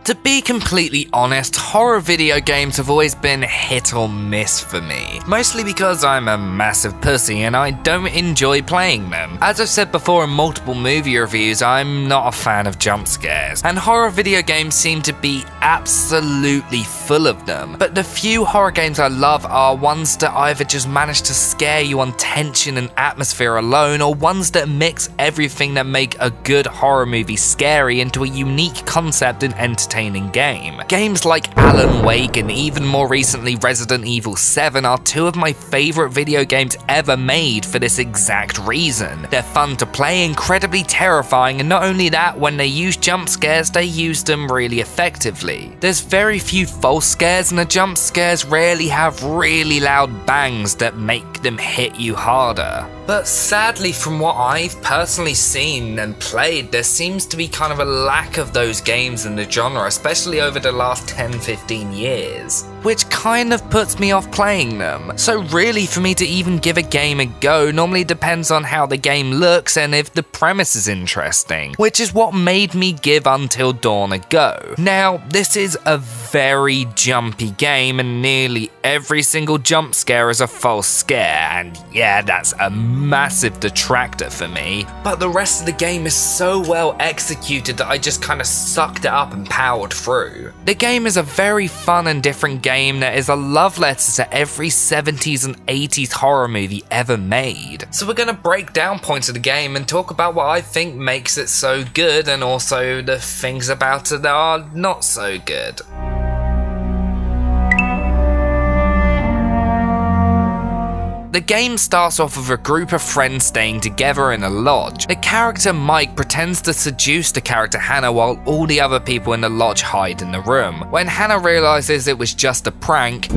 To be completely honest, horror video games have always been hit or miss for me. Mostly because I'm a massive pussy and I don't enjoy playing them. As I've said before in multiple movie reviews, I'm not a fan of jump scares, and horror video games seem to be absolutely full of them. But the few horror games I love are ones that either just manage to scare you on tension and atmosphere alone, or ones that mix everything that make a good horror movie scary into a unique concept and entertaining game. Games like Alan Wake and even more recently Resident Evil 7 are two of my favourite video games ever made for this exact reason. They're fun to play, incredibly terrifying, and not only that, when they use jump scares, they use them really effectively. There's very few false scares, and the jump scares rarely have really loud bangs that make them hit you harder. But sadly, from what I've personally seen and played, there seems to be kind of a lack of those games in the genre, especially over the last 10-15 years, which kind of puts me off playing them. So really, for me to even give a game a go normally depends on how the game looks and if the premise is interesting, which is what made me give Until Dawn a go. Now, this is a very jumpy game, and nearly every single jump scare is a false scare, and yeah, that's a massive detractor for me. But the rest of the game is so well executed that I just kind of sucked it up and powered through. The game is a very fun and different game that is a love letter to every 70s and 80s horror movie ever made. So we're gonna break down points of the game and talk about what I think makes it so good, and also the things about it that are not so good. The game starts off with a group of friends staying together in a lodge. The character Mike pretends to seduce the character Hannah while all the other people in the lodge hide in the room. When Hannah realizes it was just a prank,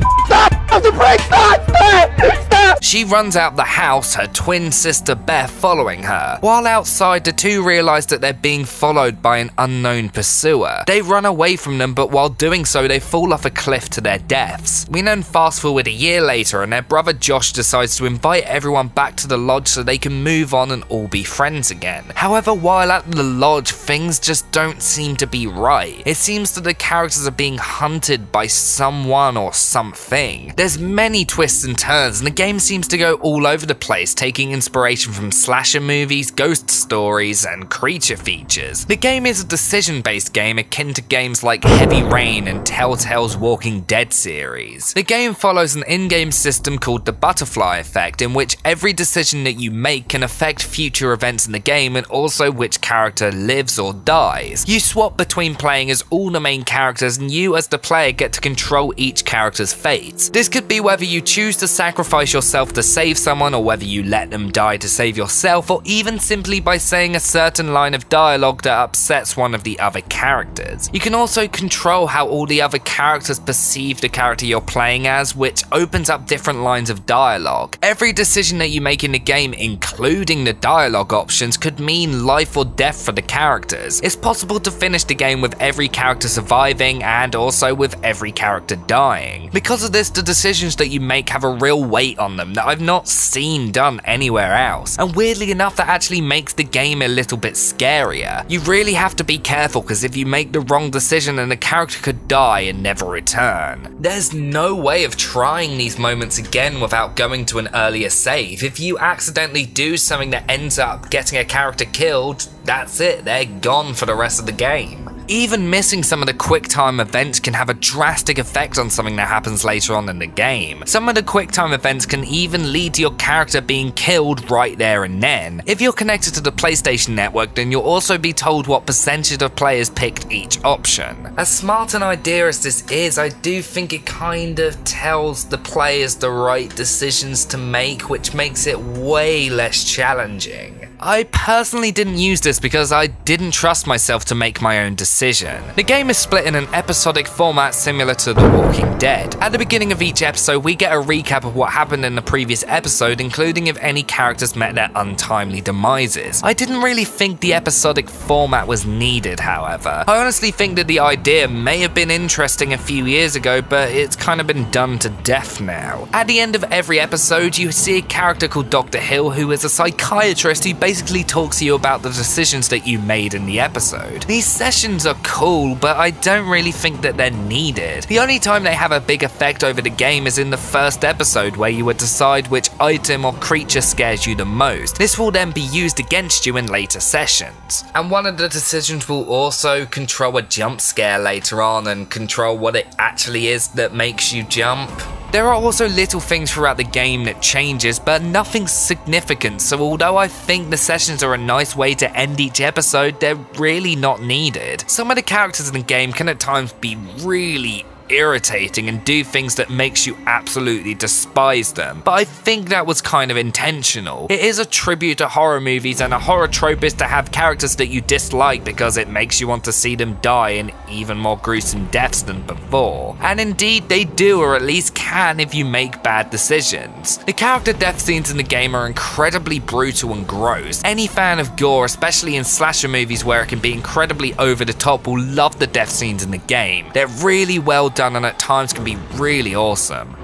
she runs out the house, her twin sister Beth following her. While outside, the two realize that they're being followed by an unknown pursuer. They run away from them, but while doing so, they fall off a cliff to their deaths. We then fast forward a year later, and their brother Josh decides to invite everyone back to the lodge so they can move on and all be friends again. However, while at the lodge, things just don't seem to be right. It seems that the characters are being hunted by someone or something. There's many twists and turns, and the game seems to go all over the place, taking inspiration from slasher movies, ghost stories, and creature features. The game is a decision-based game akin to games like Heavy Rain and Telltale's Walking Dead series. The game follows an in-game system called the Butterfly Effect, in which every decision that you make can affect future events in the game and also which character lives or dies. You swap between playing as all the main characters, and you as the player get to control each character's fates. This could be whether you choose to sacrifice yourself to save someone, or whether you let them die to save yourself, or even simply by saying a certain line of dialogue that upsets one of the other characters. You can also control how all the other characters perceive the character you're playing as, which opens up different lines of dialogue. Every decision that you make in the game, including the dialogue options, could mean life or death for the characters. It's possible to finish the game with every character surviving and also with every character dying. Because of this, the decisions that you make have a real weight on them that I've not seen done anywhere else, and weirdly enough, that actually makes the game a little bit scarier. You really have to be careful, because if you make the wrong decision, then the character could die and never return. There's no way of trying these moments again without going to an earlier save. If you accidentally do something that ends up getting a character killed, that's it, they're gone for the rest of the game. Even missing some of the quick time events can have a drastic effect on something that happens later on in the game. Some of the quick time events can even lead to your character being killed right there and then. If you're connected to the PlayStation Network, then you'll also be told what percentage of players picked each option. As smart an idea as this is, I do think it kind of tells the players the right decisions to make, which makes it way less challenging. I personally didn't use this because I didn't trust myself to make my own decision. The game is split in an episodic format similar to The Walking Dead. At the beginning of each episode, we get a recap of what happened in the previous episode, including if any characters met their untimely demises. I didn't really think the episodic format was needed, however. I honestly think that the idea may have been interesting a few years ago, but it's kind of been done to death now. At the end of every episode, you see a character called Dr. Hill, who is a psychiatrist who basically talks to you about the decisions that you made in the episode. These sessions are cool, but I don't really think that they're needed. The only time they have a big effect over the game is in the first episode, where you would decide which item or creature scares you the most. This will then be used against you in later sessions. And one of the decisions will also control a jump scare later on and control what it actually is that makes you jump. There are also little things throughout the game that changes, but nothing significant, so although I think the sessions are a nice way to end each episode, they're really not needed. Some of the characters in the game can at times be really irritating and do things that makes you absolutely despise them, but I think that was kind of intentional. It is a tribute to horror movies, and a horror trope is to have characters that you dislike because it makes you want to see them die in even more gruesome deaths than before. And indeed they do, or at least can if you make bad decisions. The character death scenes in the game are incredibly brutal and gross. Any fan of gore, especially in slasher movies where it can be incredibly over the top, will love the death scenes in the game. They're really well done and at times can be really awesome.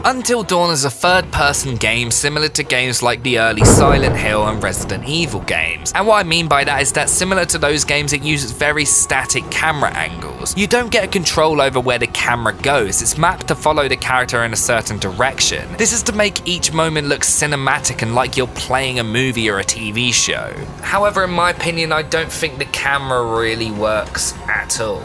Until Dawn is a third-person game similar to games like the early Silent Hill and Resident Evil games. And what I mean by that is that similar to those games, it uses very static camera angles. You don't get control over where the camera goes, it's mapped to follow the character in a certain direction. This is to make each moment look cinematic and like you're playing a movie or a TV show. However, in my opinion, I don't think the camera really works at all.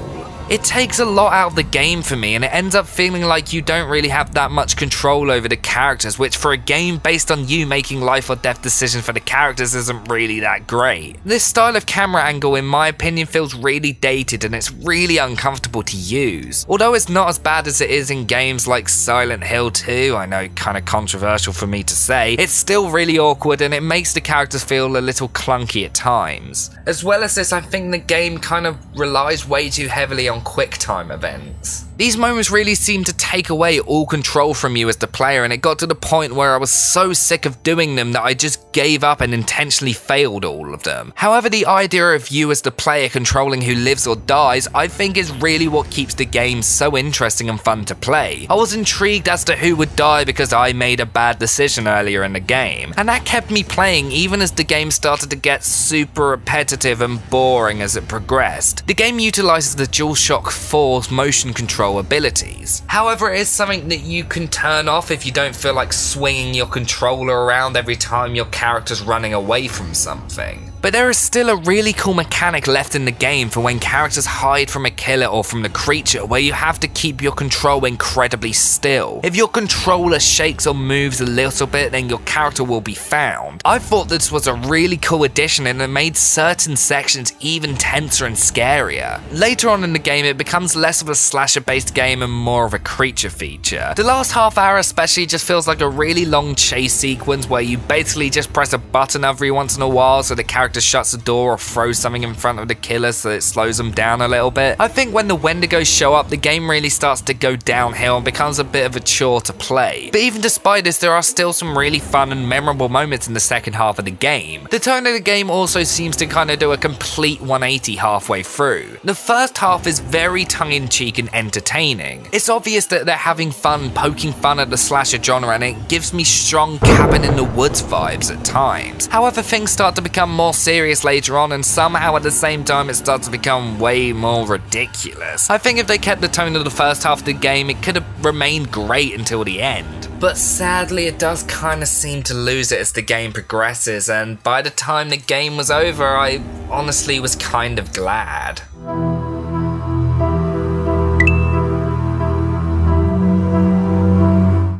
It takes a lot out of the game for me, and it ends up feeling like you don't really have that much control over the characters, which for a game based on you making life or death decisions for the characters isn't really that great. This style of camera angle in my opinion feels really dated and it's really uncomfortable to use. Although it's not as bad as it is in games like Silent Hill 2, I know kinda controversial for me to say, it's still really awkward and it makes the characters feel a little clunky at times. As well as this, I think the game kind of relies way too heavily on QuickTime events. These moments really seem to take away all control from you as the player, and it got to the point where I was so sick of doing them that I just gave up and intentionally failed all of them. However, the idea of you as the player controlling who lives or dies, I think is really what keeps the game so interesting and fun to play. I was intrigued as to who would die because I made a bad decision earlier in the game, and that kept me playing even as the game started to get super repetitive and boring as it progressed. The game utilizes the DualShock 4's motion control abilities. However, it is something that you can turn off if you don't feel like swinging your controller around every time your character's running away from something. But there is still a really cool mechanic left in the game for when characters hide from a killer or from the creature, where you have to keep your control incredibly still. If your controller shakes or moves a little bit, then your character will be found. I thought this was a really cool addition and it made certain sections even tenser and scarier. Later on in the game, it becomes less of a slasher-based game and more of a creature feature. The last half hour especially just feels like a really long chase sequence where you basically just press a button every once in a while so the character shuts the door or throws something in front of the killer so it slows them down a little bit. I think when the Wendigos show up, the game really starts to go downhill and becomes a bit of a chore to play. But even despite this, there are still some really fun and memorable moments in the second half of the game. The tone of the game also seems to kind of do a complete 180 halfway through. The first half is very tongue-in-cheek and entertaining. It's obvious that they're having fun poking fun at the slasher genre, and it gives me strong cabin in the woods vibes at times. However, things start to become more serious later on, and somehow at the same time it starts to become way more ridiculous. I think if they kept the tone of the first half of the game, it could have remained great until the end. But sadly, it does kind of seem to lose it as the game progresses, and by the time the game was over, I honestly was kind of glad.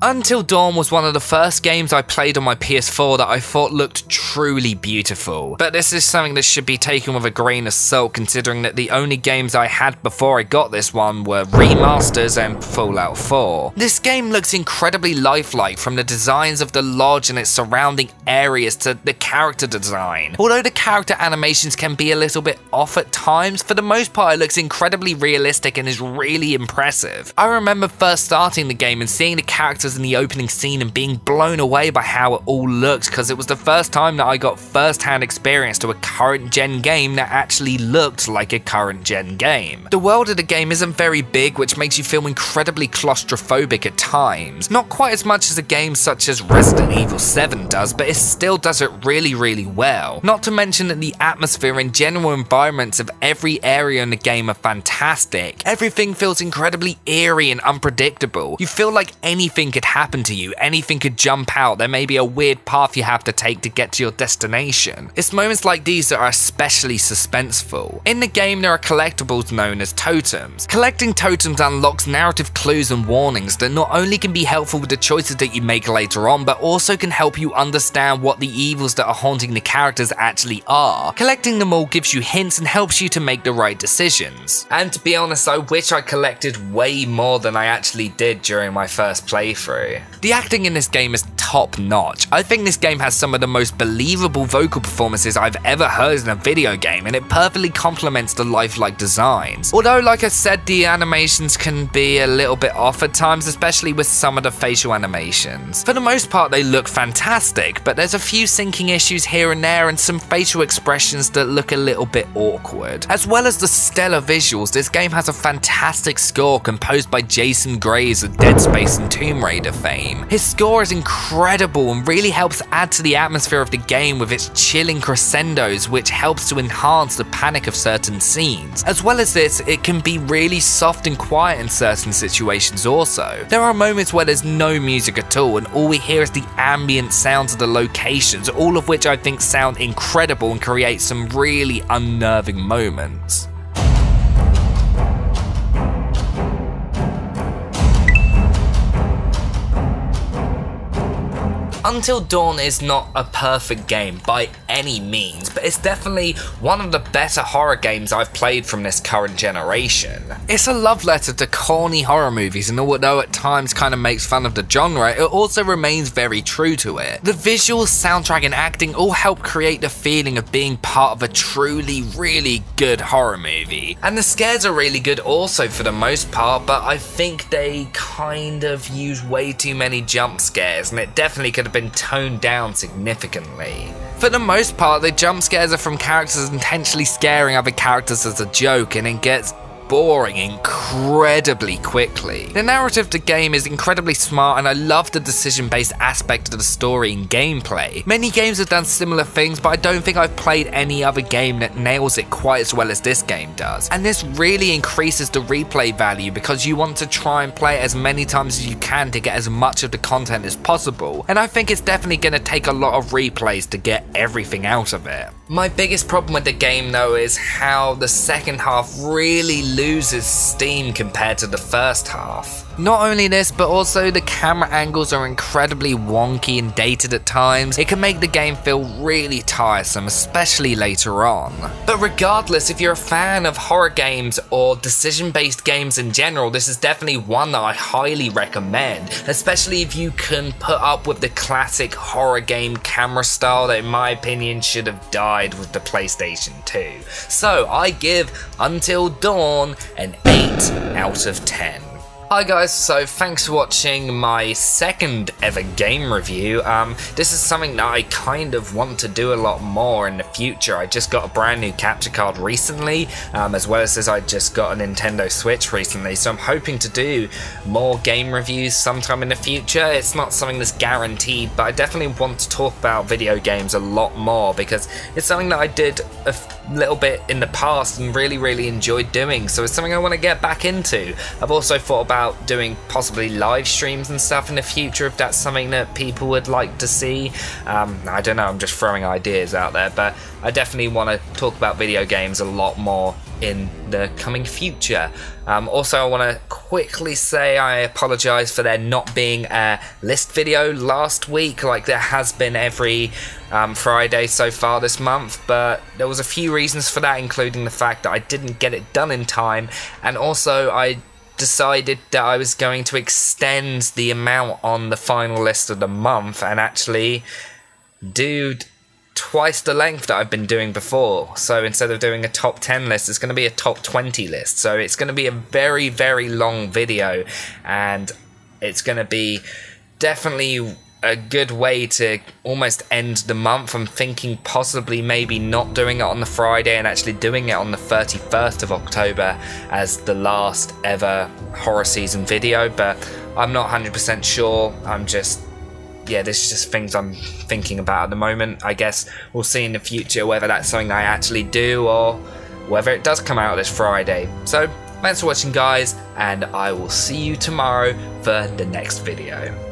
Until Dawn was one of the first games I played on my PS4 that I thought looked truly beautiful, but this is something that should be taken with a grain of salt considering that the only games I had before I got this one were remasters and Fallout 4. This game looks incredibly lifelike, from the designs of the lodge and its surrounding areas to the character design. Although the character animations can be a little bit off at times, for the most part it looks incredibly realistic and is really impressive. I remember first starting the game and seeing the characters in the opening scene and being blown away by how it all looked, because it was the first time that I got first-hand experience to a current-gen game that actually looked like a current-gen game. The world of the game isn't very big, which makes you feel incredibly claustrophobic at times. Not quite as much as a game such as Resident Evil 7 does, but it still does it really well. Not to mention that the atmosphere and general environments of every area in the game are fantastic. Everything feels incredibly eerie and unpredictable. You feel like anything could happen to you, anything could jump out, there may be a weird path you have to take to get to your destination. It's moments like these that are especially suspenseful. In the game there are collectibles known as totems. Collecting totems unlocks narrative clues and warnings that not only can be helpful with the choices that you make later on, but also can help you understand what the evils that are haunting the characters actually are. Collecting them all gives you hints and helps you to make the right decisions. And to be honest, I wish I collected way more than I actually did during my first playthrough. The acting in this game is top notch. I think this game has some of the most believable vocal performances I've ever heard in a video game, and it perfectly complements the lifelike designs. Although, like I said, the animations can be a little bit off at times, especially with some of the facial animations. For the most part, they look fantastic, but there's a few syncing issues here and there and some facial expressions that look a little bit awkward. As well as the stellar visuals, this game has a fantastic score composed by Jason Graves of Dead Space and Tomb Raider fame. His score is incredible and really helps add to the atmosphere of the game with its chilling crescendos, which helps to enhance the panic of certain scenes. As well as this, it can be really soft and quiet in certain situations also. There are moments where there's no music at all and all we hear is the ambient sounds of the locations, all of which I think sound incredible and create some really unnerving moments. Until Dawn is not a perfect game by any means, but it's definitely one of the better horror games I've played from this current generation. It's a love letter to corny horror movies, and although at times kind of makes fun of the genre, it also remains very true to it. The visuals, soundtrack and acting all help create the feeling of being part of a truly really good horror movie. And the scares are really good also for the most part, but I think they kind of use way too many jump scares, and it definitely could have been toned down significantly. For the most part, the jump scares are from characters intentionally scaring other characters as a joke, and it gets boring incredibly quickly. The narrative of the game is incredibly smart, and I love the decision-based aspect of the story and gameplay. Many games have done similar things, but I don't think I've played any other game that nails it quite as well as this game does. And this really increases the replay value because you want to try and play it as many times as you can to get as much of the content as possible. And I think it's definitely going to take a lot of replays to get everything out of it. My biggest problem with the game though is how the second half really loses steam compared to the first half. Not only this, but also the camera angles are incredibly wonky and dated at times. It can make the game feel really tiresome, especially later on. But regardless, if you're a fan of horror games or decision-based games in general, this is definitely one that I highly recommend, especially if you can put up with the classic horror game camera style that in my opinion should have died with the PlayStation 2. So I give Until Dawn an 8 out of 10. Hi guys, so thanks for watching my second ever game review. This is something that I kind of want to do a lot more in the future. I just got a brand new capture card recently, as well as I just got a Nintendo Switch recently, so I'm hoping to do more game reviews sometime in the future. It's not something that's guaranteed, but I definitely want to talk about video games a lot more because it's something that I did a little bit in the past and really enjoyed doing, so it's something I want to get back into. I've also thought about doing possibly live streams and stuff in the future if that's something that people would like to see. I don't know, I'm just throwing ideas out there, but I definitely want to talk about video games a lot more in the coming future. Also, I want to quickly say I apologise for there not being a list video last week like there has been every Friday so far this month, but there was a few reasons for that, including the fact that I didn't get it done in time, and also I decided that I was going to extend the amount on the final list of the month and actually do twice the length that I've been doing before. So instead of doing a top 10 list, it's going to be a top 20 list. So it's going to be a very long video, and it's going to be definitely a good way to almost end the month. I'm thinking possibly maybe not doing it on the Friday and actually doing it on the 31st of October as the last ever horror season video, but I'm not 100% sure. Yeah, this is just things I'm thinking about at the moment. I guess we'll see in the future whether that's something I actually do or whether it does come out this Friday. So thanks for watching, guys, and I will see you tomorrow for the next video.